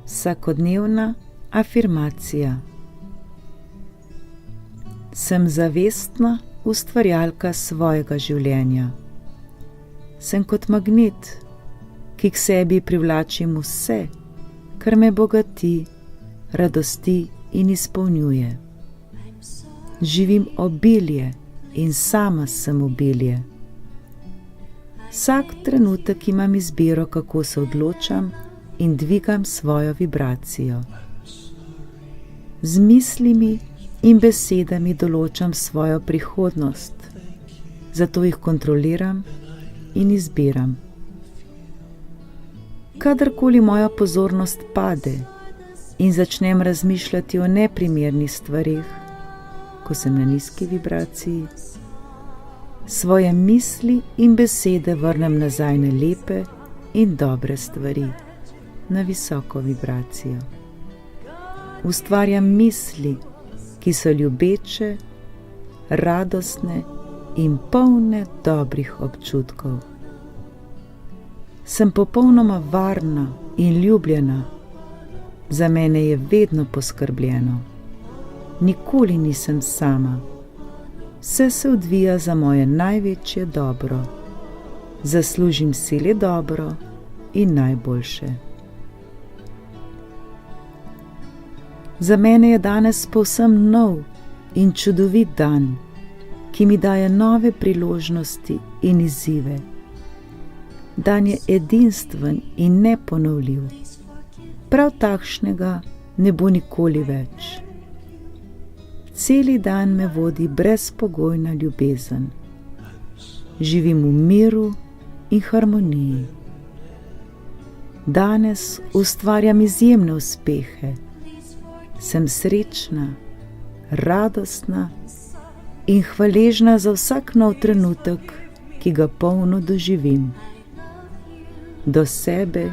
Vsakodnevna afirmacija. Sem zavestna ustvarjalka svojega življenja. Sem kot magnet, ki k sebi privlačim vse, kar me bogati, radosti in izpolnjuje. Živim obilje in sama sem obilje. Vsak trenutek imam izbiro, kako se odločam in dvigam svojo vibracijo. Z mislimi in besedami določam svojo prihodnost, zato jih kontroliram in izbiram. Kadarkoli moja pozornost pade in začnem razmišljati o neprimernih stvarih, ko sem na nizki vibraciji, svoje misli in besede vrnem nazaj na lepe in dobre stvari, na visoko vibracijo. Ustvarjam misli, ki so ljubeče, radostne in polne dobrih občutkov. Sem popolnoma varna in ljubljena. Za mene je vedno poskrbljeno. Nikoli nisem sama. Vse se odvija za moje največje dobro. Zaslužim si le dobro in najboljše. Za mene je danes povsem nov in čudovit dan, ki mi daje nove priložnosti in izzive. Dan je edinstven in neponovljiv. Prav takšnega ne bo nikoli več. Celi dan me vodi brezpogojna ljubezen. Živim v miru in harmoniji. Danes ustvarjam izjemne uspehe. Sem srečna, radostna in hvaležna za vsak nov trenutek, ki ga polno doživim. Do sebe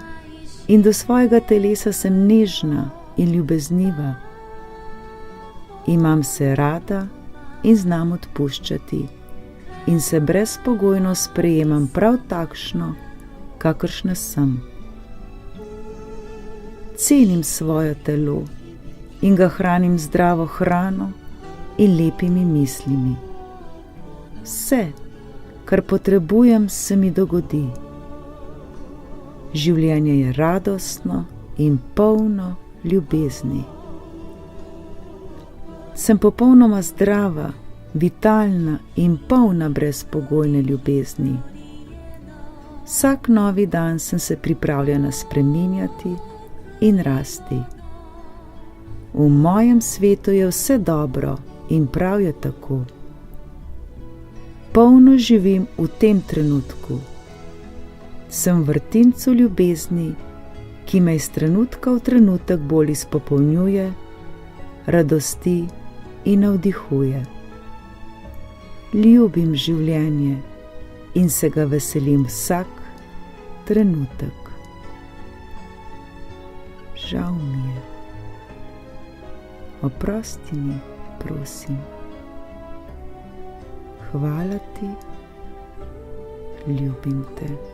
in do svojega telesa sem nežna in ljubezniva. Imam se rada in znam odpuščati in se brezpogojno sprejemam prav takšno, kakršna sem. Cenim svoje telo in ga hranim zdravo hrano in lepimi mislimi. Vse, kar potrebujem, se mi dogodi. Življenje je radostno in polno ljubezni. Sem popolnoma zdrava, vitalna in polna brezpogojne ljubezni. Vsak novi dan sem se pripravljena spreminjati in rasti. V mojem svetu je vse dobro in prav je tako. Polno živim v tem trenutku. Sem v vrtincu ljubezni, ki me iz trenutka v trenutek bolj izpopolnjuje, radosti in navdihuje. Ljubim življenje in se ga veselim vsak trenutek. Žal mi je. Oprosti mi, prosim. Hvala ti, ljubim te.